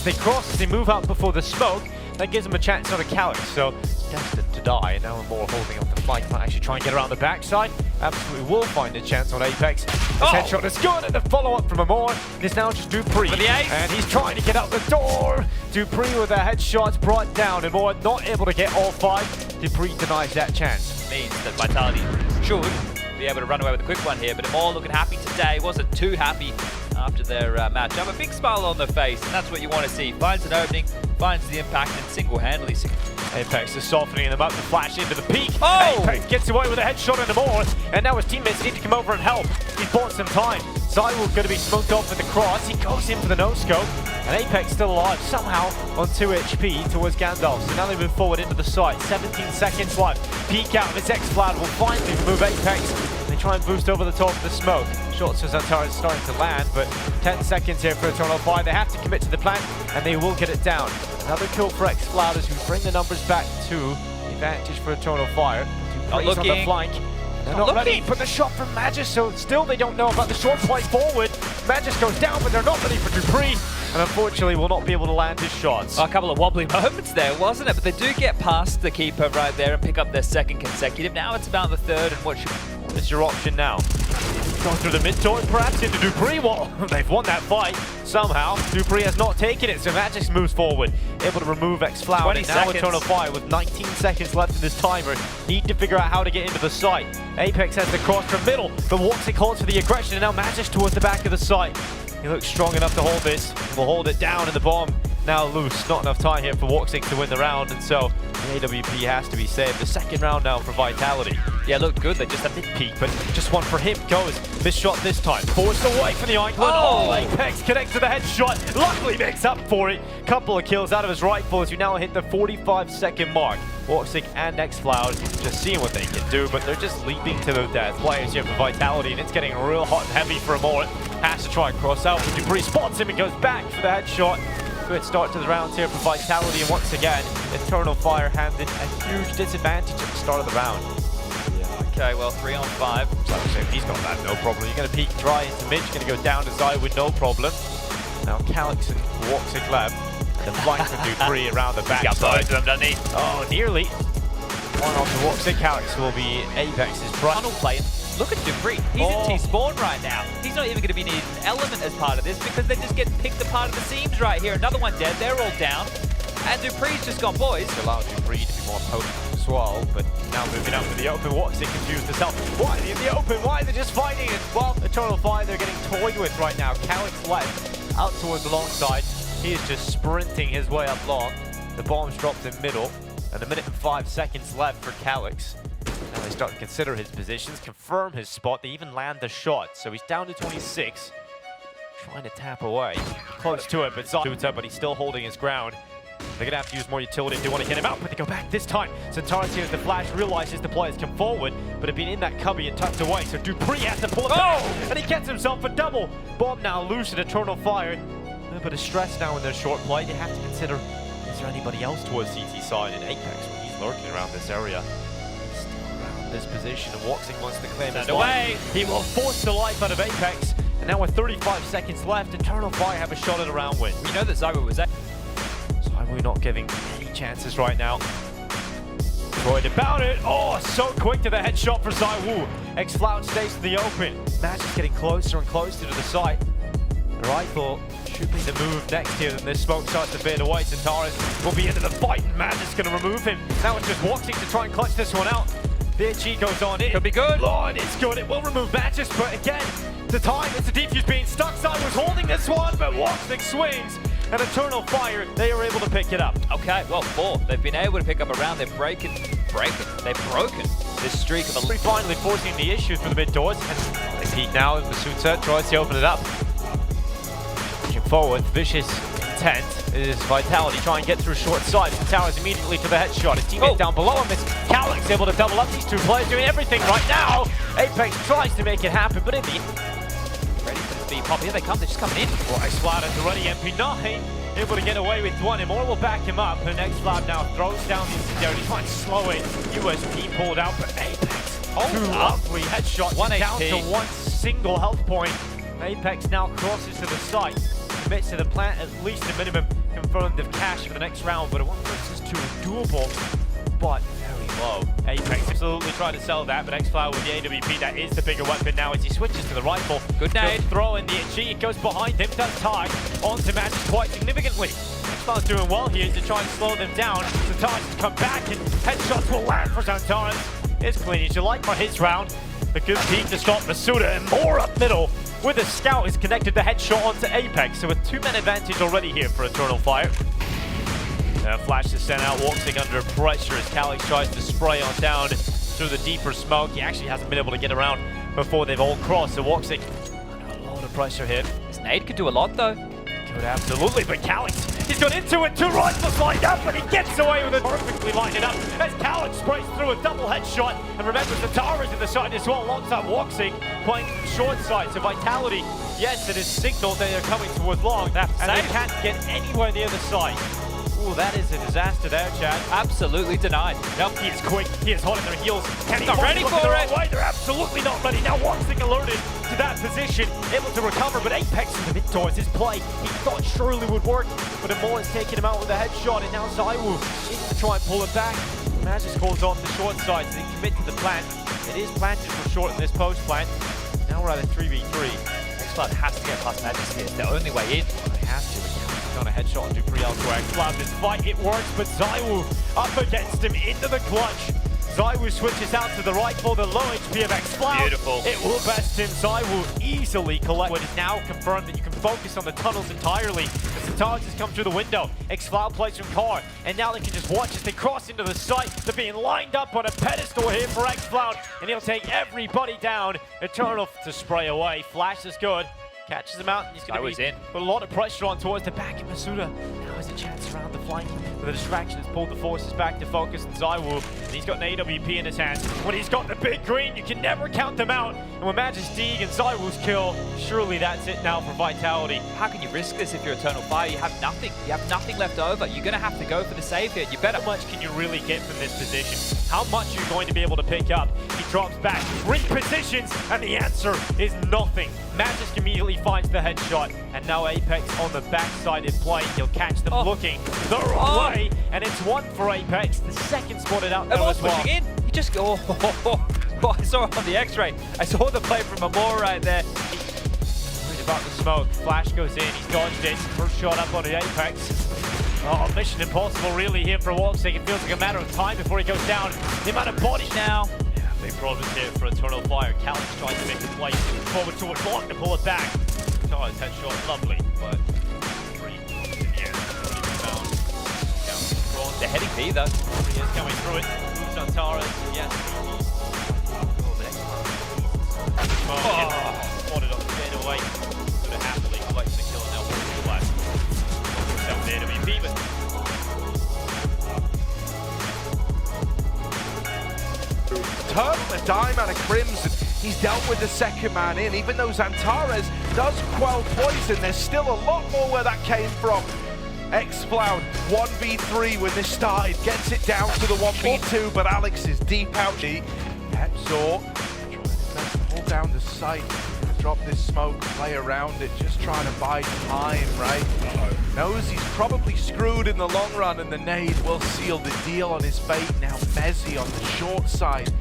They cross, they move out before the smoke. That gives them a chance on a Calyx, so it's destined to die. And now IMORR holding up the flank, might actually try and get around the backside. Absolutely will find a chance on Apex. This headshot is good, and the follow-up from IMORR is now just Dupree. With the ace. And he's trying to get out the door. Dupree with the headshots brought down. IMORR not able to get all 5. Dupree denies that chance. Means that Vitality should be able to run away with a quick one here, but IMORR looking happy today. Wasn't too happy after their matchup. A big smile on their face, and that's what you want to see. Finds an opening, finds the impact, and single-handedly. Apex is softening them up to flash into the peak. Oh! Apex gets away with a headshot into IMORR, and now his teammates need to come over and help. He's bought some time. Zywoo going to be smoked off with the cross. He goes in for the no-scope, and Apex still alive somehow on 2 HP towards Gandalf. So now they move forward into the site. 17 seconds left. Peek out of his X-Cloud will finally remove Apex. They try and boost over the top of the smoke. Shots for Xantares starting to land, but 10 seconds here for Eternal Fire. They have to commit to the plan, and they will get it down. Another kill for X-Clouders, who bring the numbers back to the advantage for Eternal Fire. Dupree's on the flank. They're not ready for the shot from Magis, so still they don't know about the short play forward. Magis goes down, but they're not ready for Dupree, and unfortunately will not be able to land his shots. A couple of wobbly moments there, wasn't it? But they do get past the keeper right there and pick up their second consecutive. Now it's about the third, and what should... It's your option now. Going through the mid-door, perhaps into Dupree. Well, they've won that fight somehow. Dupree has not taken it, so Magix moves forward, able to remove X-Cloud. 20 and now seconds. Eternal Fire with 19 seconds left in this timer. Need to figure out how to get into the site. Apex has the cross from middle, but WOXİC calls for the aggression, and now Magix towards the back of the site. He looks strong enough to hold this. Will hold it down, and the bomb now loose. Not enough time here for WOXİC to win the round, and so the AWP has to be saved. The second round now for Vitality. Yeah, looked good. They just A mid-peak, but just one for him goes. This shot this time. Forced away from the Iceland. Oh, Apex connects to the headshot. Luckily makes up for it. Couple of kills out of his rifle as you now hit the 45-second mark. WOXİC and X-Cloud just seeing what they can do, but they're just leaping to the death. Players here for Vitality, and it's getting real hot and heavy for IMORR. Has to try and cross out, but Dupree spots him and goes back for the headshot. Good start to the rounds here for Vitality, and once again, Eternal Fire handed a huge disadvantage at the start of the round. Okay, well, 3 on 5. So he's got that, no problem. You're going to peek dry into mid, you're going to go down to Zywoo with no problem. Now Calyx and WOXİC left. The flank from Dupree around the back. Got both of them, doesn't he? Oh, nearly. One off to WOXİC. Calyx will be Apex's front. Tunnel playing. Look at Dupree. He's in T-spawn right now. He's not even going to be an element as part of this because they just get picked apart of the seams right here. Another one dead. They're all down. And Dupree's just gone, boys. Allow Dupree to be more potent as well, but now moving out to the open. WOXİC confused himself. Why are they in the open? Why are they just fighting it? Well, Eternal Fire they're getting toyed with right now. Calyx left out towards the long side. He is just sprinting his way up long. The bomb's dropped in middle, and 1 minute and 5 seconds left for Calyx. Now they start to consider his positions, confirm his spot. They even land the shot, so he's down to 26. Trying to tap away. Close to it, but Zywoo, but he's still holding his ground. They're going to have to use more utility if they want to get him out, but they go back this time. Xantares hears the flash, realizes the players come forward, but have been in that cubby and tucked away, so Dupree has to pull it back, and he gets himself a double. Bomb now loose at Eternal Fire. A little bit of stress now in their short play. They have to consider, is there anybody else towards CT side? And Apex, when he's lurking around this area, he's still around this position, and WOXÍC wants to claim his life. He will force the life out of Apex, and now with 35 seconds left, Eternal Fire have a shot at a round win. We know that Zywoo was there. Zywoo not giving any chances right now. Freud about it. Oh, so quick to the headshot for Zywoo. X-Cloud stays to the open. Match is getting closer and closer to the site. The rifle should be the move next here, then this smoke starts to fade away. Xantares will be into the fight, and Matt is going to remove him. Now it's just WOXÍC to try and clutch this one out. The G goes on in. Could be good. Lord, it's good. It will remove Matches, but again, the time, it's a defuse being stuck. Zywoo's holding this one, but WOXÍC swings. And Eternal Fire, they are able to pick it up. Okay, well, 4. They've been able to pick up a round. They've broken. They've broken this streak of a... Finally forcing the issues for the mid doors. And they peek now. Masuta tries to open it up. Pushing forward, vicious intent is Vitality. Try and get through short side. Towers immediately to the headshot. His teammate down below him is Calyx able to double up. These two players doing everything right now. Apex tries to make it happen, but in the... Ready for the B pop. Here they come. They're just coming in. Right, splat at the ready. MP9 able to get away with one. IMORR will back him up. The next Flab now throws down the incendiary, trying to slow it. USP pulled out, but Apex, lovely headshot, down to one single health point. Apex now crosses to the site, commits to the plant, at least a minimum confirmed of cash for the next round, but 1 versus 2 is doable, but very low. Apex absolutely tried to sell that, but Xflower with the AWP, that is the bigger weapon now as he switches to the rifle. Good nade. Throw in the itchy, it goes behind him, does tag onto Magic quite significantly. Xflower's doing well here to try and slow them down. Xantares come back and headshots will land for Xantares. It's clean as you like for his round. The good peek to stop Masuda, and more up middle with a scout is connected the headshot onto Apex. So a 2-man advantage already here for Eternal Fire. Flash to send out WOXİC under pressure as Calix tries to spray on down through the deeper smoke. He actually hasn't been able to get around before they've all crossed. So WOXİC under a lot of pressure here. This nade could do a lot though. Could absolutely, but Calix, he's got into it, 2 rifles lined up, and he gets away with it, perfectly lined it up as Calix sprays through a double headshot. And remember, Xantares in the side as well, alongside WOXİC, playing short side. So Vitality, yes, it is signaled they are coming towards long, and they can't get anywhere near the side. Ooh, that is a disaster there, Chad. Absolutely denied. Nope, he is quick, he is hot in their heels. Can he not ready for it? They're absolutely not ready. Now WOXİC alerted to that position, able to recover, but Apex is a bit towards his play. He thought surely would work, but IMORR is taking him out with a headshot, and now ZywOo needs to try and pull it back. Magic calls off the short side, so they commit to the plant. It is planted for short in this post plant. Now we're at a 3v3. Xflower has to get past Magic here. It's the only way in. They have to. On a headshot on Dupree elsewhere. Flab this fight, it works, but ZywOo up against him into the clutch. ZywOo switches out to the right for the low HP of Xflower. Beautiful. It will best him. ZywOo easily collect. It is now confirmed that you can focus on the tunnels entirely. The Xantares has come through the window. Xflower plays from car, and now they can just watch as they cross into the site. They're being lined up on a pedestal here for Xflower, and he'll take everybody down. Eternal to spray away. Flash is good. Catches him out, and he's going to put a lot of pressure on towards the back of Masuda. Now has a chance around the flank, but the distraction has pulled the forces back to focus on ZywOo, and he's got an AWP in his hands. When he's got the big green, you can never count them out. And when Magic's Deeg and ZywOo's kill, surely that's it now for Vitality. How can you risk this if you're Eternal Fire? You have nothing. You have nothing left over. You're going to have to go for the save here. You better. How much can you really get from this position? How much are you going to be able to pick up? He drops back, repositions, and the answer is nothing. Magic immediately finds the headshot, and now Apex on the backside in play. He'll catch them looking the wrong way, and it's 1 for Apex. The second spotted out there as well. Pushing in. He just go. Oh, I saw it on the X-ray. I saw the play from IMORR right there. Worried about the smoke. Flash goes in. He's dodged it. First shot up on the Apex. Oh, mission impossible really here for WOXİC. It feels like a matter of time before he goes down. The amount of bodies now. Yeah, big problems here for Eternal Fire. Calix tries to make the play forward towards long to pull it back. Xantares headshot, lovely, but three in the end. They're heading B though. He is coming through it. Xantares, yes. Spotted on the fade away. Could have happily collected the kill and now walking the last. That was the AWP, but turtle a dime out of Crimson. He's dealt with the second man in. Even though Xantares does quell poison, there's still a lot more where that came from. Xflower 1v3 when this started, gets it down to the 1v2, but Alex is deep out. Pepzor trying to pull down the site, drop this smoke, play around it, just trying to buy time, right? Knows he's probably screwed in the long run, and the nade will seal the deal on his fate. Now Mezzy on the short side.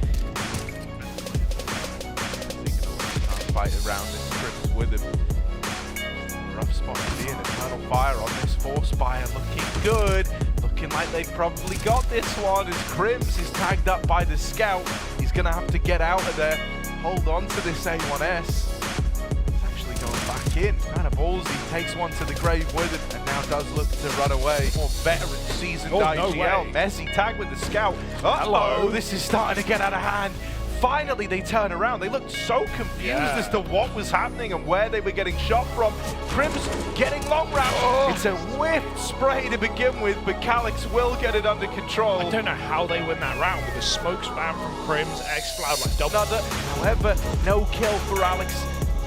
Fight around this, Crims with him. Rough spot to be in. Eternal Fire on this Force Spire, looking good. Looking like they've probably got this one as Crims is tagged up by the scout. He's gonna have to get out of there. Hold on to this A1S. He's actually going back in. Kind of ballsy, takes one to the grave with it, and now does look to run away. More veteran seasoned IGL. Mezzy tagged with the scout. Uh-oh, this is starting to get out of hand. Finally, they turn around. They looked so confused as to what was happening and where they were getting shot from. Crims getting long round. It's a whiff spray to begin with, but Calix will get it under control. I don't know how they win that round with a smoke spam from Crims, Xflower like double. However, no kill for Alex.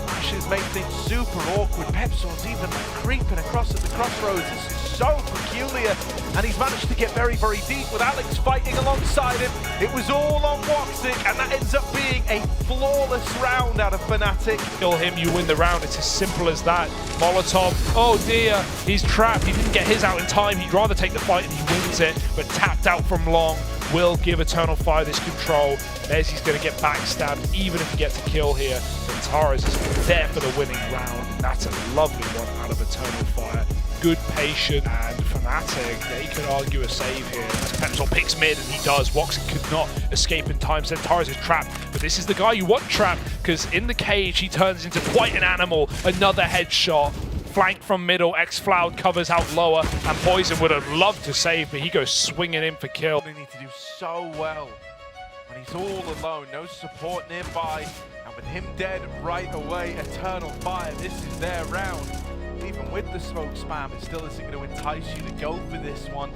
Flashes make things super awkward. Pepsor's even like creeping across at the crossroads. This is so peculiar. And he's managed to get very, very deep with Alex fighting alongside him. It was all on WOXİC, and that ends up being a flawless round out of Fnati. Kill him, you win the round. It's as simple as that. Molotov, oh dear, he's trapped. He didn't get his out in time. He'd rather take the fight and he wins it, but tapped out from long will give Eternal Fire this control. Mezzi's going to get backstabbed even if he gets a kill here. Xantares is there for the winning round, and that's a lovely one out of Eternal Fire. Good patience, and Fnatic, they could argue a save here. Pepsol picks mid, and he does. WOXİC could not escape in time. Xantares is trapped, but this is the guy you want trapped, because in the cage, he turns into quite an animal. Another headshot. Flank from middle, X-Floud covers out lower, and Poison would have loved to save, but he goes swinging in for kill. They need to do so well when he's all alone, no support nearby, and with him dead right away, Eternal Fire, this is their round. Even with the smoke spam, it still isn't going to entice you to go for this one.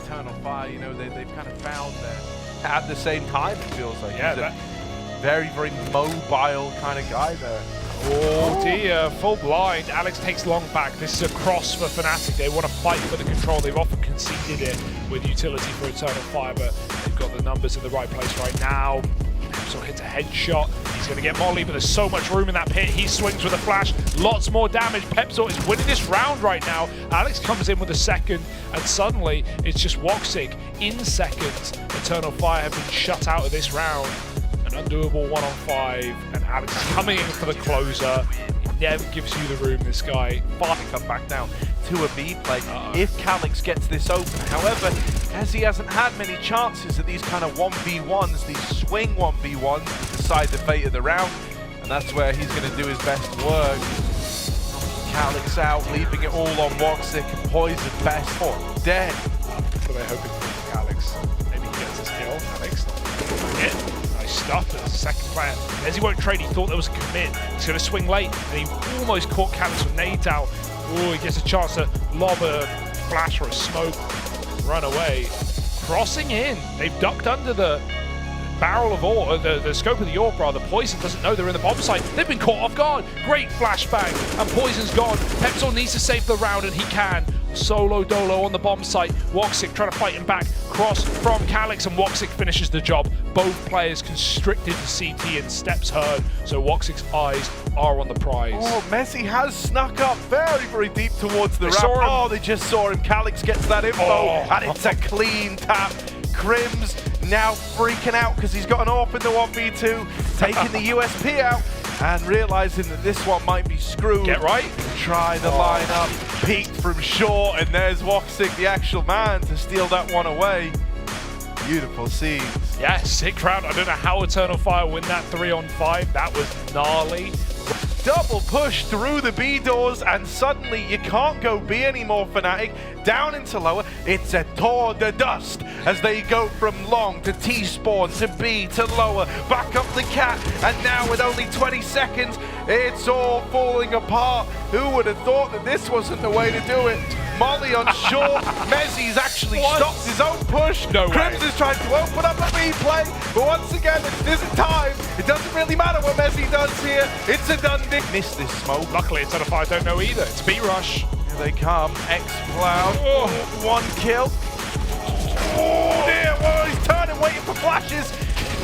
Eternal Fire, you know, they've kind of found that at the same time, it feels like. Yeah, he's a very, very mobile kind of guy there. Oh dear, full blind. Alex takes long back. This is a cross for Fnatic. They want to fight for the control. They've often conceded it with utility for Eternal Fire, but they've got the numbers in the right place right now. So hits a headshot. He's going to get Molly, but there's so much room in that pit. He swings with a flash. Lots more damage. Pepsor is winning this round right now. Alex comes in with a second, and suddenly it's just WOXİC in seconds. Eternal Fire have been shut out of this round. An undoable 1-on-5, and Alex is coming in for the closer. He never gives you the room, this guy. Far come back down to a B play if Calix gets this open. However, as he hasn't had many chances at these kind of 1v1s, these swing 1v1s to decide the fate of the round, and that's where he's going to do his best work. Calix out, leaving it all on WOXİC, and Poison best for dead. What are they hoping for Alex? Maybe he gets his kill. Alex, not stuff as a second player. As he won't trade, he thought there was a commit. He's going to swing late, and he almost caught Calix with nades out. Oh, he gets a chance to lob a flash or a smoke, run away. Crossing in. They've ducked under the barrel of ore, the scope of the orb, rather. Poison doesn't know they're in the bomb site. They've been caught off guard. Great flashbang, and Poison's gone. Pepsor needs to save the round, and he can. Solo dolo on the bomb site. WOXİC trying to fight him back. Cross from Calix, and WOXİC finishes the job. Both players constricted to CT and steps heard, so WOXIC's eyes are on the prize. Oh, Messi has snuck up very, very deep towards the ramp. Oh, they just saw him. Calix gets that info, and it's a clean tap. Crims now freaking out because he's got an AWP in the 1v2, taking the USP out, and realizing that this one might be screwed. Get right. Try the lineup, peeked from short, and there's WOXİC, the actual man, to steal that one away. Beautiful scenes. Yeah, sick round. I don't know how Eternal Fire win that 3-on-5. That was gnarly. Double push through the B doors, and suddenly you can't go B anymore, Fnatic. Down into lower, it's a tour de dust as they go from long to T-spawn to B to lower, back up the cat, and now with only 20 seconds, it's all falling apart. Who would have thought that this wasn't the way to do it? Molly on short, Mezzi's actually stopped his own push. No way. Crims is trying to open up a B play, but once again, it isn't time. It doesn't really matter what Mezzi does here. It's a done deal. Missed this smoke. Luckily, Eternal Fire don't know either. It's B rush. Here they come. X-Cloud. Oh, one kill. Oh dear. Well, he's turning, waiting for flashes.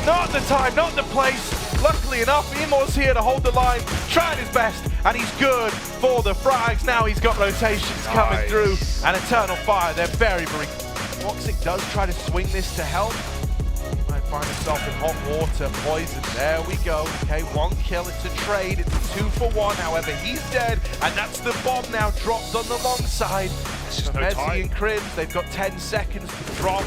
Not the time, not the place. Luckily enough, IMORR's here to hold the line, trying his best, and he's good for the frags. Now he's got rotations coming through, and Eternal Fire, they're very, very... WOXİC does try to swing this to help. Might find himself in hot water. Poison, there we go. Okay, one kill, it's a trade, it's a 2-for-1. However, he's dead, and that's the bomb now dropped on the long side. There's no Messi time. and Crims, they've got 10 seconds to drop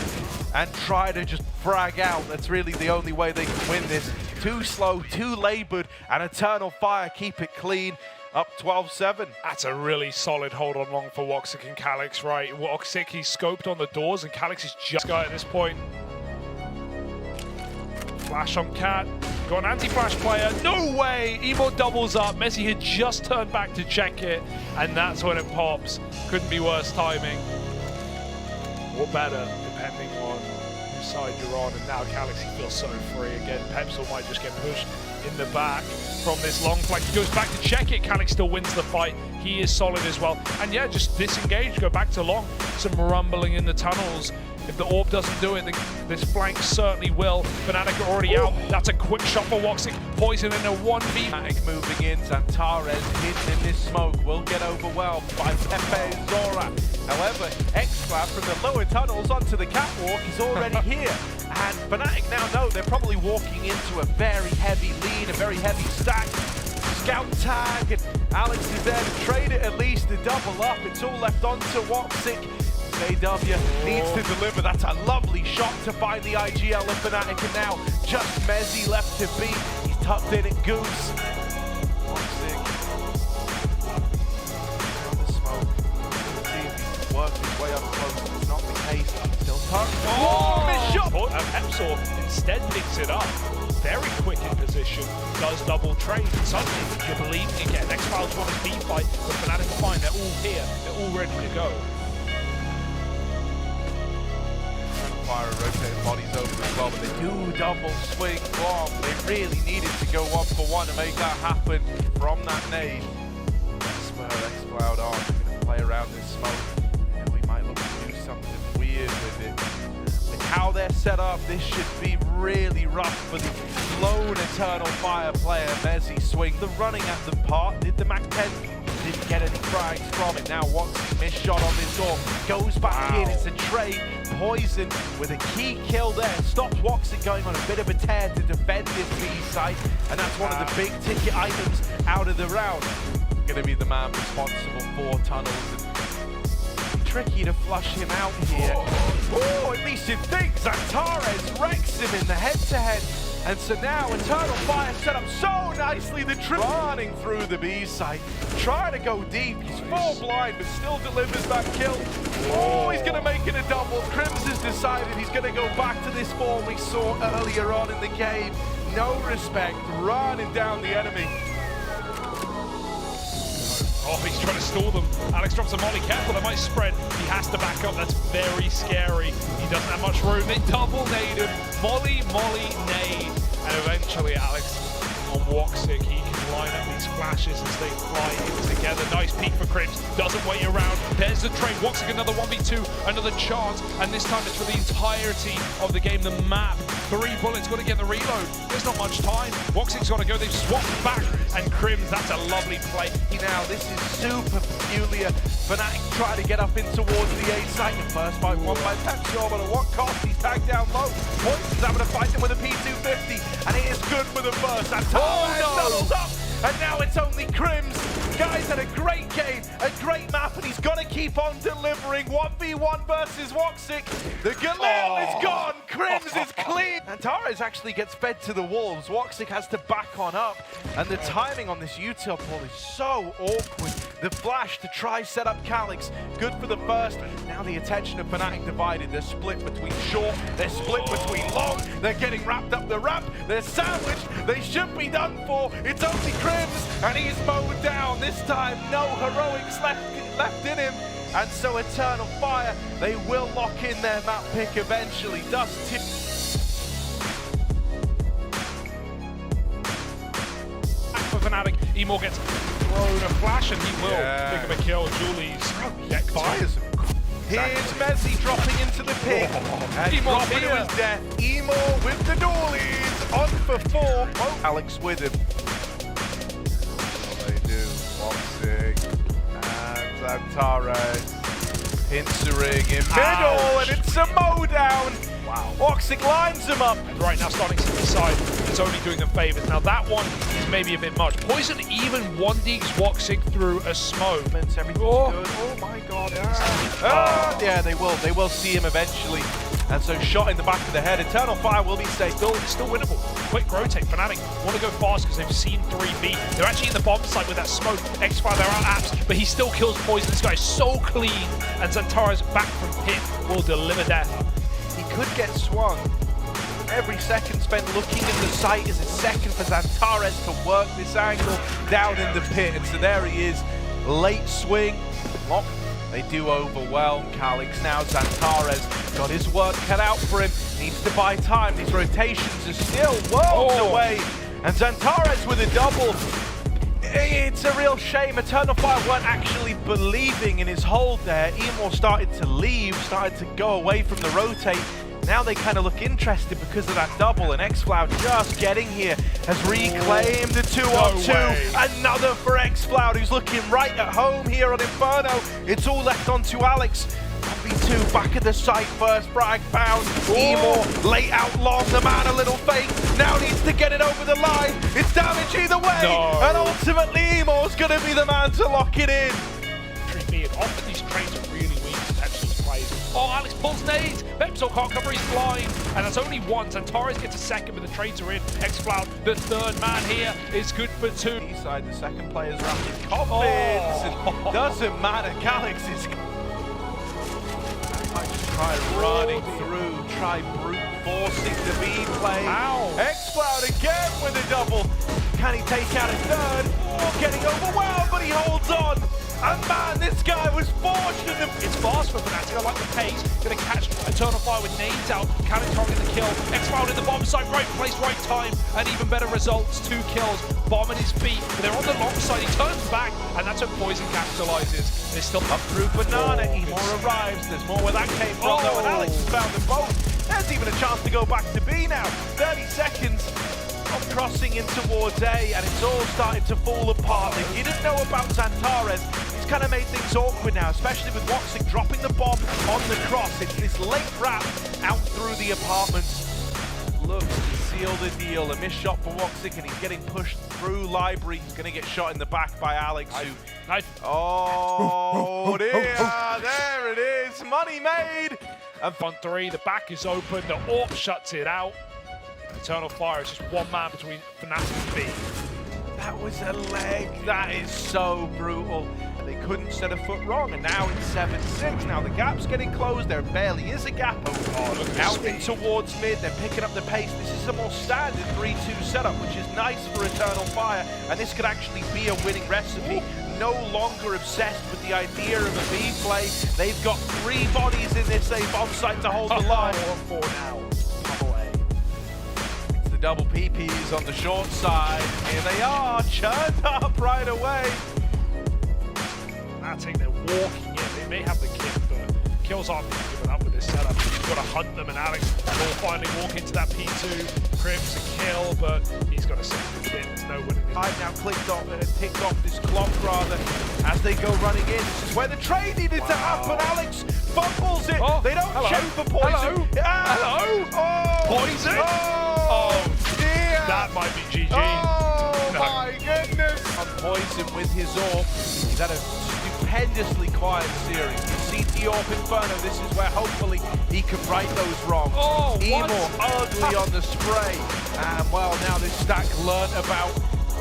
and try to just frag out. That's really the only way they can win this. Too slow, too labored, and Eternal Fire keep it clean. Up 12-7. That's a really solid hold on long for WOXİC and Calix, right? WOXİC, he's scoped on the doors, and Calix is just guy at this point. Flash on Cat. Got an anti-flash player. No way! IMORR doubles up. Messi had just turned back to check it, and that's when it pops. Couldn't be worse timing. Or better, depending on who's side you're on, and now Galaxy feels so free again. Pepsil might just get pushed in the back from this long flank. He goes back to check it. Calyx still wins the fight. He is solid as well. And yeah, just disengage, go back to long. Some rumbling in the tunnels. If the orb doesn't do it, this flank certainly will. Fnatic are already out. That's a quick shot for WOXİC. Poison in a 1v. Fnatic moving in. Xantares hidden in this smoke will get overwhelmed by Pepe Zora. However, Xclad from the lower tunnels onto the catwalk is already here. And Fnatic now know they're probably walking into a very heavy lead, a very heavy stack. Scout tag, and Alex is there to trade it at least to double up. It's all left onto WOXİC. AW needs to deliver. That's a lovely shot to find the IGL of Fnatic, and now just Mezzy left to beat. He's tucked in at Goose. WOXİC in the smoke. Let's see if he can work his way up close. It's not the case. Still tucked. Oh, missed shot! Pepsil instead picks it up. Very quick in position, does double trade. Suddenly, you're believing again. X-Files want a speed fight, but Fnatic are fine. They're all here. They're all ready to go. Fire rotating bodies over as well, but they do double swing bomb. They really needed to go 1-for-1 to make that happen from that nade. Spur X-Cloud on, going to play around this smoke, and we might look to do something weird with it. With how they're set up, this should be really rough for the lone Eternal Fire player. Mezzy swing, the running at the part, did the Mac 10, didn't get any frags from it. Now WOXÍC missed shot on this door, goes back in, it's a trade. Poison with a key kill there, stops WOXÍC going on a bit of a tear to defend this B site, and that's one of the big ticket items out of the round. Gonna be the man responsible for tunnels, and tricky to flush him out here. Oh, at least you think Xantares wrecks him in the head-to-head. And so now Eternal Fire set up so nicely, the trip running through the B site, trying to go deep. He's full blind, but still delivers that kill. Oh, he's gonna make it a double. Crims has decided he's gonna go back to this form we saw earlier on in the game. No respect, running down the enemy. Oh, he's trying to stall them. Alex drops a molly. Careful, they might spread. He has to back up. That's very scary. He doesn't have much room. They double nade him. Molly, nade. And eventually, Alex on WOXÍC, he can line up these flashes as they fly in together. Nice peek for Crims. Doesn't wait around. There's the trade. WOXÍC another 1v2, another chance. And this time it's for the entirety of the game. The map. 3 bullets. Got to get the reload. There's not much time. WOXÍC's got to go. They've swapped back. And Crims, that's a lovely play. Now this is super peculiar. Fnatic try to get up in towards the A site. The first fight won by Pepsil, but at what cost? He's tagged down low. Poison's having to fight him with a P250, and it is good for the first. And doubles up, and now it's only Crims. Guys had a great game, a great map, and he's got to keep on delivering. 1v1 versus WOXÍC. The Galil is gone. Crims is clean. And Xantares actually gets fed to the walls. WOXÍC has to back on up, and the timing on this util pull is so awkward. The flash to try set up Calyx, good for the first. Now the attention of Fnatic divided. They're split between short, they're split between long. They're getting wrapped up the ramp. They're sandwiched. They should be done for. It's only Crims, and he's mowed down. This time, no heroics left in him. And so Eternal Fire, they will lock in their map pick eventually. Dust tip. For Fnatic, İMORR gets thrown a flash and he will pick up a kill. Julie's deck fires him. Here's Mezzy dropping into the pit and dropping to his death. İMORR with the doolies on for 4. Oh, Alex with him. What they do, WOXÍC and Xantares. Pincering in middle, and it's a mow down. Wow. WOXÍC lines him up. And right now, starting to the side, it's only doing them favors. Now that one is maybe a bit much. Poison even 1D's WOXÍC through a smoke. Everything's good. Oh my god. Yeah, they will see him eventually. And so shot in the back of the head. Eternal Fire will be safe. Still winnable. Quick rotate. Fnatic want to go fast because they've seen 3B. They're actually in the bomb site with that smoke. X5, they're out apps, but he still kills Poison. This guy's so clean. And Xantares back from pit will deliver death. He could get swung. Every second spent looking at the site is a second for Xantares to work this angle down in the pit. And so there he is. Late swing. Lock. They do overwhelm Calix. Now Xantares got his work cut out for him. Needs to buy time. These rotations are still worlds away. And Xantares with a double. It's a real shame. Eternal Fire weren't actually believing in his hold there. IMORR started to leave, started to go away from the rotate. Now they kind of look interested because of that double, and xFloud just getting here has reclaimed the 2-on-2. Another for xFloud, who's looking right at home here on Inferno. It's all left onto Alex. 1v2 back at the site first, frag found. IMORR late out long, the man a little fake. Now needs to get it over the line. It's damage either way, and ultimately IMORR's going to be the man to lock it in. Often these trades are really weak to Pepso's plays. Oh, Alex pulls nades. Pepso can't cover, he's blind. And that's only one. Xantares gets a second, but the trades are in. xFloud, the third man here, is good for 2. Inside, the second player's wrapped his confidence. And doesn't matter, Calix is... I just try running through, try brute forcing the B play. xFloud again with a double. Can he take out a third? Oh, getting overwhelmed, but he holds on. And man, this guy was forced in the... It's fast for Fnati, I like the pace. Gonna catch Eternal Fire with nades out. Can he target the kill? xFloud in the bomb site, right place, right time. And even better results, 2 kills. Bomb at his feet, but they're on the long side. He turns back, and that's when Poison capitalizes. They're still up through Banana. IMORR arrives. There's more where that came from, though, and Alex has found them both. There's even a chance to go back to B now. 30 seconds. Crossing in towards A, and it's all starting to fall apart. They didn't know about Xantares. He's kind of made things awkward now, especially with WOXİC dropping the bomb on the cross. It's this late wrap out through the apartments. Looks to seal the deal. A missed shot for WOXİC, and he's getting pushed through Library. He's going to get shot in the back by Alex. Oh dear, there it is. Money made. And front 3, the back is open. The AWP shuts it out. Eternal Fire is just one man between Fnati and B. That was a leg. That is so brutal. They couldn't set a foot wrong, and now it's 7-6. Now the gap's getting closed. There barely is a gap. Out in towards mid. They're picking up the pace. This is a more standard 3-2 setup, which is nice for Eternal Fire, and this could actually be a winning recipe. No longer obsessed with the idea of a B play. They've got 3 bodies in this safe bomb site to hold the line. 4 now. The double PPs on the short side. Here they are, churned up right away. I think they're walking in. They may have the kill, but kills aren't being given up with this setup. You've got to hunt them, and Alex will finally walk into that P2. Crims a kill, but he's got to save the kid. There's no winning. I've now ticked off this clock rather as they go running in. This is where the trade needed to happen. Alex fumbles it. They don't check for Poison. Hello. Poison. Dear. That might be GG. My goodness. And Poison with his AWP. He's had a stupendously quiet series. CT AWP Inferno, this is where hopefully he can right those wrongs. IMORR ugly on the spray. And well, now this stack learnt about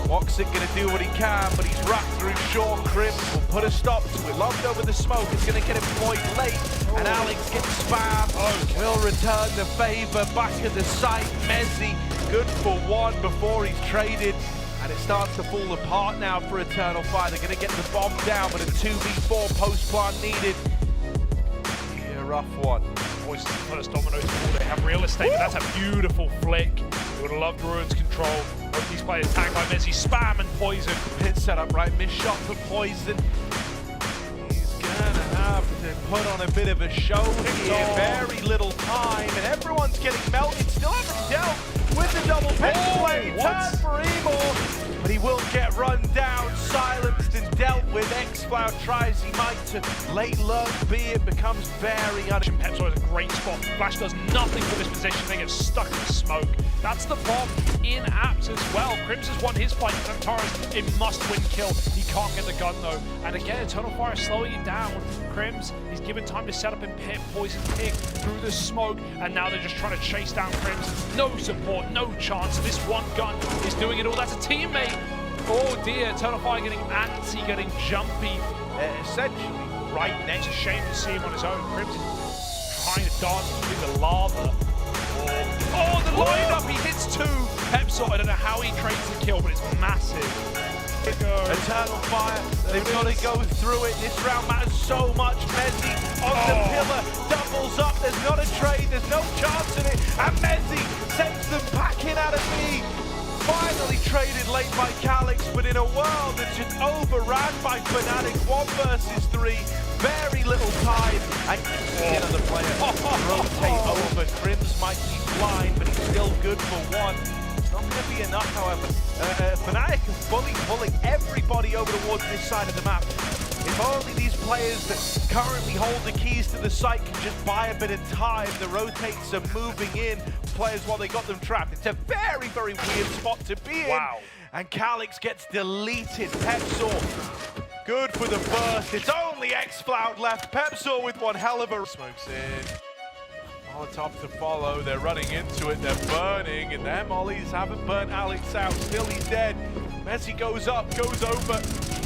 WOXÍC going to do what he can, but he's wrapped through short. Crims will put a stop to it. Locked over the smoke. It's going to get employed late. And Alex gets spammed. Will return the favor back at the site. Mezzi good for 1 before he's traded. And it starts to fall apart now for Eternal Fire. They're going to get the bomb down, but a 2v4 post-plant needed. Yeah, rough one. Poison's the first domino to fall. They have real estate, but that's a beautiful flick. They would have loved Ruin's control. Both these players tagged by Mezzi, spam and Poison. Pit set up right, missed shot for Poison. He's gonna have to put on a bit of a show here. Very little time, and everyone's getting melted. Still haven't dealt with the double pit play. Turn for IMORR, but he will get run down, silenced and dealt with. xFloud tries he might to late lurk B. It becomes very Pepso is a great spot. Flash does nothing for this position. They get stuck in the smoke. That's the bomb in apps as well. Crims has won his fight. Xantares, a must-win kill. He can't get the gun though. And again, Eternal Fire is slowing it down. Crims, he's given time to set up in pit. Poison pick through the smoke. And now they're just trying to chase down Crims. No support, no chance. This one gun is doing it all. That's a teammate. Oh dear, Eternal Fire getting antsy, getting jumpy. essentially right next. It's a shame to see him on his own. Crimson trying to dance through the lava. Oh, the lineup, he hits 2. Pepso, I don't know how he trades the kill, but it's massive. Eternal Fire, they've got to go through it. This round matters so much. Messi on the pillar, doubles up. There's not a trade, there's no chance in it. And Messi sends them packing out of B. Finally traded late by Calix, but in a world that's just overran by Fnati, 1 versus 3. Very little time. And another player rotate over. Crims might be blind, but he's still good for 1. It's not going to be enough, however. Fnati is fully pulling everybody over towards this side of the map. If only these players that currently hold the keys to the site can just buy a bit of time. The rotates are moving in players while they got them trapped. It's a very, very weird spot to be in. Wow. And Calix gets deleted. Pepsor, good for the burst. It's only X-Floud left. Pepsor with one hell of a... Smokes in. Molotov to follow. They're running into it. They're burning. And their mollies haven't burnt Alex out. Still he's dead. Messi goes up, goes over.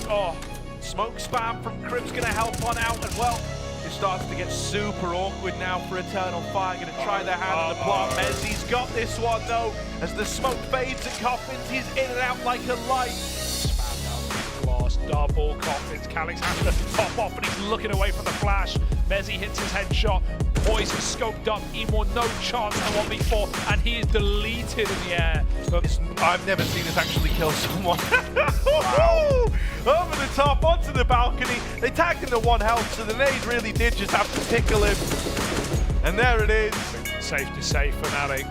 Oh, smoke spam from Crib's going to help on out as well. It starts to get super awkward now for Eternal Fire. Going to try their hand on the plant. Messi's got this one though. As the smoke fades at Coffins, he's in and out like a light. Glass, double Coffins. Calix has to pop off, and he's looking away from the flash. Messi hits his headshot. Poison scoped up. IMORR no chance in 1v4, and he is deleted in the air. I've never seen this actually kill someone. Wow. Over the top, onto the balcony. They tagged him to 1 health, so the nade really did just have to tickle him. And there it is. Safe to say, Fnatic.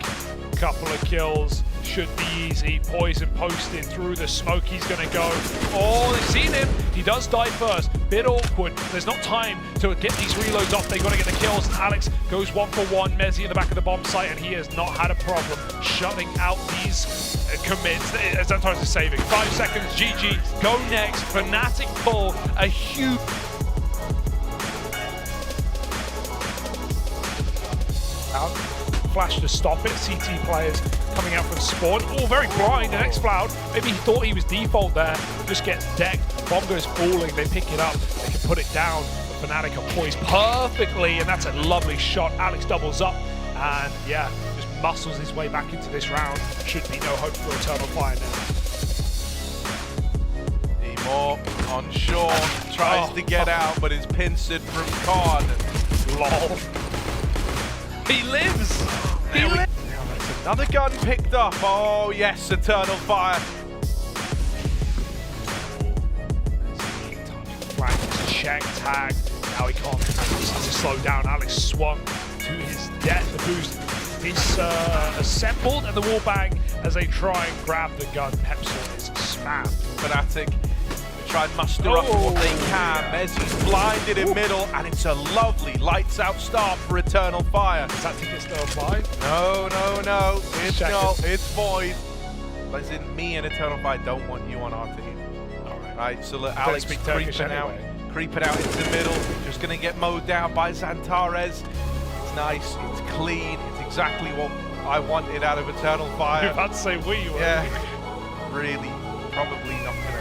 Couple of kills. Should be easy. Poison posted through the smoke. He's going to go. Oh, they've seen him. He does die first. Bit awkward. There's not time to get these reloads off. They've got to get the kills. And Alex goes 1 for 1. Messi in the back of the bomb site, and he has not had a problem shutting out these commits. Xantares is saving. 5 seconds. GG. Go next. Fnatic pull a huge... out. Flash to stop it. CT players coming out from spawn. All very blind. And X-Floud, maybe he thought he was default there. Just gets decked. Bomb goes falling. They pick it up. They can put it down. The Fnatic are poised perfectly, and that's a lovely shot. Alex doubles up, and yeah, just muscles his way back into this round. Should be no hope for Eternal Fire now. IMORR on shore. Tries to get out, but is pincered from Khan. Lol. He lives! He lives! Another gun picked up. Oh yes, Eternal Fire. Flank, check, tag. Now he can't to slow down. Alex swung to his death. The boost is assembled, and the wall bang as they try and grab the gun. Pepsor is spammed. Fnatic try and muster up what they can. Messi's blinded in middle, and it's a lovely lights-out start for Eternal Fire. Does that ticket still apply? No, no, no. It's Check not. it. It's void. As in, me and Eternal Fire don't want you on our team. Right, so look, Alex speak Turkish creeping out. anyway. Creeping out into the middle. Just going to get mowed down by Xantares. It's nice. It's clean. It's exactly what I wanted out of Eternal Fire. You're about to say we were. Yeah. Really, probably not going to.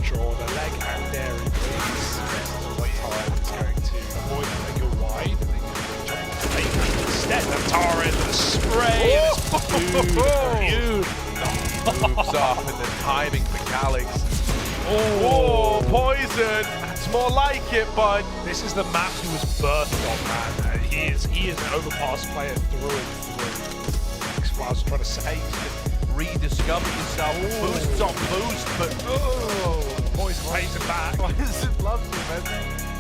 Draw the leg and dairy, please. Xantares is going to avoid and they go wide, and they can jump and make it instead. Xantares with a spray. Moves up, and the timing for Calix. Oh, poison. That's more like it, bud. This is the map he was birthed on, man. He is an overpass player through and through. X-Floud's trying to save. Rediscover yourself. Boosts on boost, but Poison pays him back. Poison loves you, Messi.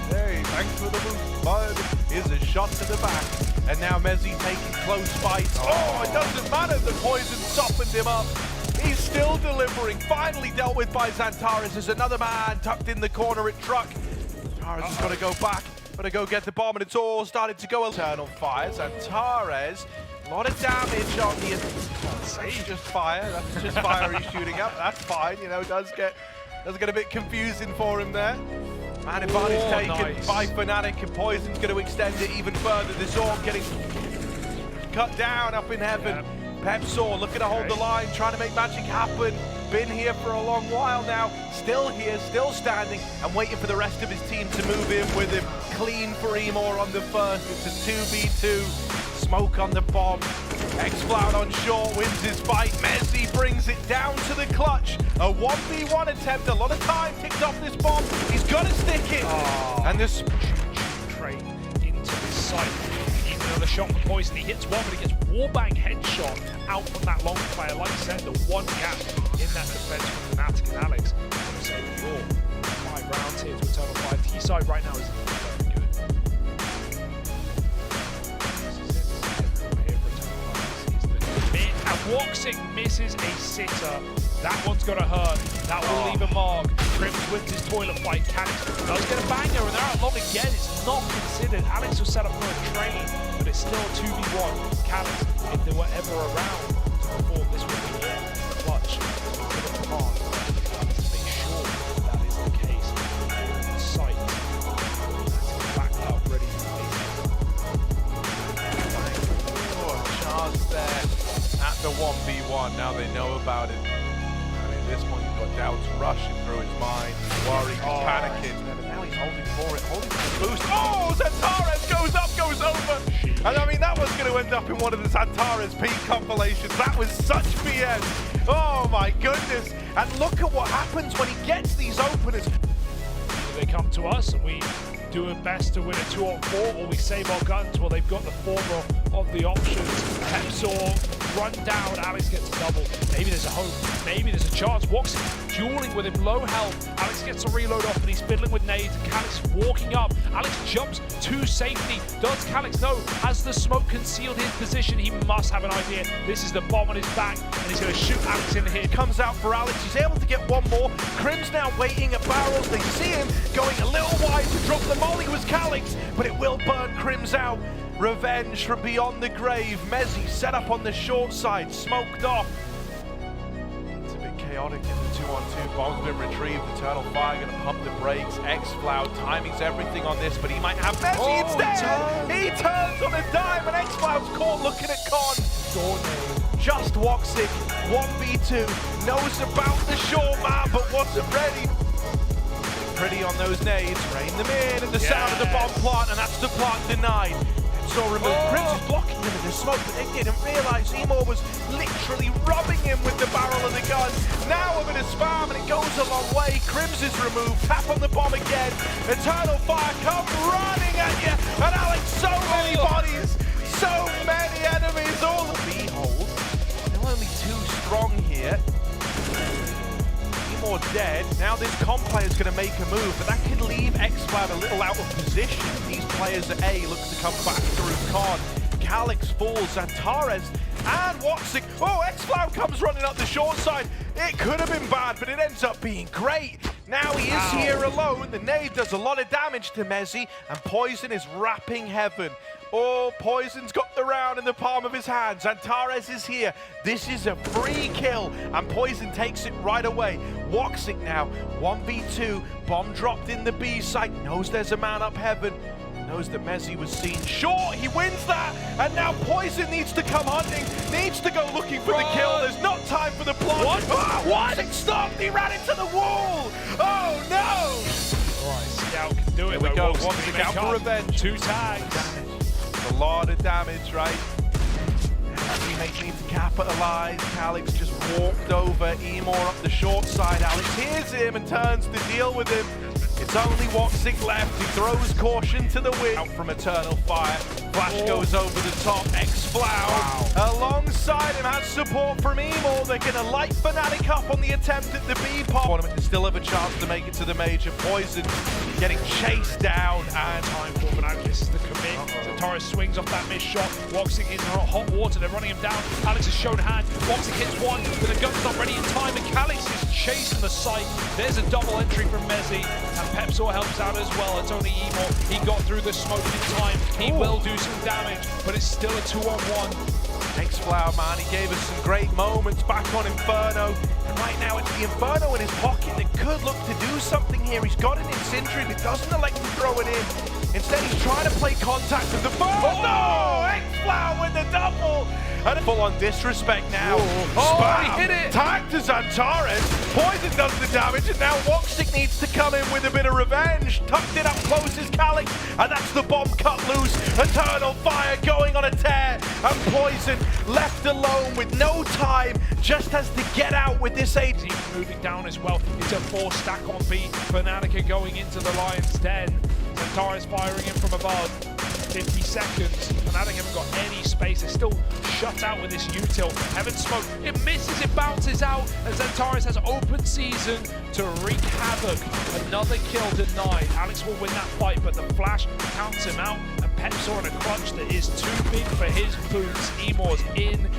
Hey, thanks for the boost, bud. Here's a shot to the back. And now Messi taking close fights. Oh, it doesn't matter. The poison softened him up. He's still delivering. Finally dealt with by Xantares. There's another man tucked in the corner at truck. Xantares has got to go back. Got to go get the bomb, and it's all started to go. Eternal Fire. Xantares. A lot of damage on the... That's just fire. That's just fire he's shooting up. That's fine. You know, does get a bit confusing for him there. Man advantage taken by Fnatic, and Poison's going to extend it even further. This orb getting cut down up in heaven. Pepsor looking to hold the line, trying to make magic happen. Been here for a long while now. Still here, still standing, and waiting for the rest of his team to move in with him. Clean for IMORR on the first. It's a 2v2. smoke on the bomb. Xcloud on short wins his fight. Messi brings it down to the clutch. A 1v1 attempt, a lot of time ticked off this bomb. He's got to stick it. And this Train into his sight. Even another shot from Poison. He hits one, but he gets wallbang headshot out from that long player. Like I said, the one gap in that defense from Fnati and Alex. So you're 5 rounds here to a total 5. T-side right now is very good. And WOXİC misses a sitter. That one's gonna hurt. That will leave a mark. Crims wins his toilet fight. Calix does get a banger, and they're out long again. It's not considered. Alex was set up for a train, but it's still a 2v1. Calix, if they were ever around to perform, this would be it. Clutch. Come on. To make sure that is the case. Sight. That's backed up, ready to chance there at the 1v1. Now they know about it. At this point, he's got doubts rushing through his mind. He's worried, he's panicking. And now he's holding for it, holding for the boost. Oh, Xantares goes up, goes over. And I mean, that was going to end up in one of the Xantares peak compilations. That was such BS. Oh my goodness. And look at what happens when he gets these openers. They come to us and we do our best to win a 2-on-4, or we save our guns. Well, they've got the former of the options. Pepsor, run down, Alex gets a double. Maybe there's a hope, maybe there's a chance. WOXİC dueling with him, low health. Alex gets a reload off and he's fiddling with nades. Calix walking up. Alex jumps to safety. Does Calix know? Has the smoke concealed his position? He must have an idea. This is the bomb on his back, and he's going to shoot Alex in here. Comes out for Alex. He's able to get one more. Crims now waiting at barrels. They see him going a little wide to drop the molly. Was Calix, but it will burn Crims out. Revenge from beyond the grave. Messi set up on the short side, smoked off. It's a bit chaotic in the 2-on-2. Bomb's been retrieved. Eternal Fire going to pump the brakes. Xcloud timing's everything on this, but he might have Messi instead. He turns on a dime, and Xcloud's caught looking at Con. Just WOXİC, 1v2, knows about the short man, but wasn't ready. Pretty on those nades, rain them in at the sound of the bomb plant, and that's the plant denied. So removed. Crims is blocking them in the smoke, but they didn't realize IMORR was literally rubbing him with the barrel of the gun. Now a bit of spam, and it goes a long way. Crims is removed, tap on the bomb again. Eternal Fire come running at you, and Alex, so many bodies, so many enemies, all the behold. Still only 2 strong here. More dead. Now this comp player is going to make a move, but that could leave Xcloud a little out of position. These players at A look to come back through Con. Calix falls, Xantares, and WOXİC. Oh, Xcloud comes running up the short side. It could have been bad, but it ends up being great. Now he is here alone. The nade does a lot of damage to Messi, and Poison is wrapping heaven. Oh, Poison's got the round in the palm of his hand. Xantares is here. This is a free kill, and Poison takes it right away. WOXİC now, 1v2. Bomb dropped in the B site. Knows there's a man up heaven. Knows that Messi was seen. Sure, he wins that, and now Poison needs to come hunting. Needs to go looking for the kill. There's not time for the plot. What? WOXİC stopped. He ran into the wall. Oh, no. All right, Scout can do it. Here we go. WOXİC out for revenge. 2 tags. A lot of damage, right? Teammates need to capitalize. Calix just walked over IMORR up the short side. Alex hears him and turns to deal with him. It's only WOXİC left. He throws caution to the wind. Out from Eternal Fire. Flash goes over the top. Xcloud alongside him has support from IMORR. They're going to light Fnatic up on the attempt at the B pop. Tournament, they still have a chance to make it to the major. Poison getting chased down, and Time for Fnatic. This is the commit. Xantares swings off that missed shot. WOXÍC is in hot water. They're running him down. Alex has shown hand. WOXÍC hits one, but the gun's not ready in time, and Calix is chasing the site. There's a double entry from Messi, and Pepsor helps out as well. It's only IMORR. He got through the smoke in time. He will do some damage, but it's still a 2-on-1. Xcloud, man, he gave us some great moments back on Inferno, and right now it's the Inferno in his pocket that could look to do something here. He's got an incendiary, but doesn't elect to throw it in. Instead, he's trying to play contact with the first. Oh, no! Flower with the double. And full-on disrespect now. Oh, he hit it. Tag to Xantares. Poison does the damage, and now WOXİC needs to come in with a bit of revenge. Tucked it up close is Calyx, and that's the bomb cut loose. Eternal Fire going on a tear, and Poison left alone with no time, just has to get out with this AD. He's even moving down as well. It's a 4 stack on B. Fnatic going into the Lion's Den. Xantares firing in from above. 50 seconds. Fnatic haven't got any space. They're still shut out with this util. Heaven Smoke. It misses, it bounces out, and Xantares has open season to wreak havoc. Another kill denied. Alex will win that fight, but the flash counts him out, and Pep's on a clutch that is too big for his boots. IMORR's in.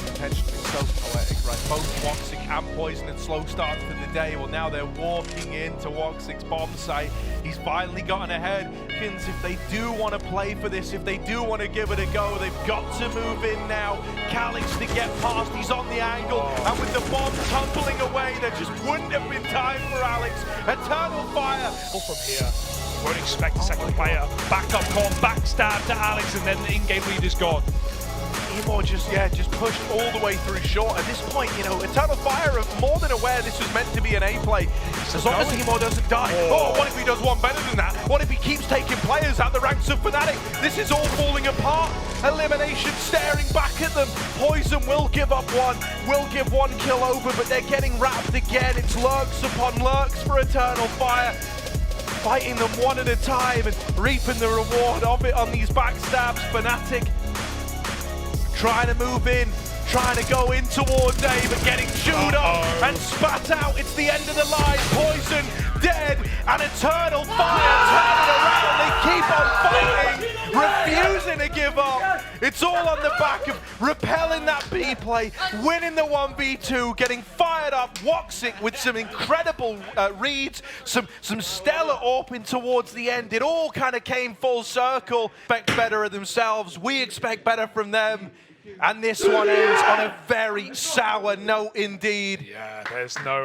Intentionally so poetic, right? Both WOXİC and Poison and slow starts for the day. Well, now they're walking into WOXIC's bomb site. He's finally gotten ahead. If they do want to play for this, if they do want to give it a go, they've got to move in now. Calyx to get past, he's on the angle, and with the bomb tumbling away, there just wouldn't have been time for Alex. Eternal Fire. From here, won't expect a second player. Back up con, backstab to Alex, and then the in-game lead is gone. IMORR just pushed all the way through short. At this point, you know, Eternal Fire are more than aware this was meant to be an A play. As long as IMORR doesn't die. Oh, what if he does one better than that? What if he keeps taking players out the ranks of Fnatic? This is all falling apart. Elimination staring back at them. Poison will give up one, will give one kill over, but they're getting wrapped again. It's lurks upon lurks for Eternal Fire. Fighting them one at a time and reaping the reward of it on these backstabs. Fnatic trying to move in, trying to go in towards A, but getting chewed up and spat out. It's the end of the line. Poison dead, and Eternal Fire turn it around. They keep on fighting, refusing to give up. It's all on the back of repelling that B play, winning the 1v2, getting fired up. WOXİC with some incredible reads, some stellar AWPing towards the end. It all kind of came full circle. Expect better of themselves. We expect better from them. And this one ends on a very sour note indeed. Yeah, there's no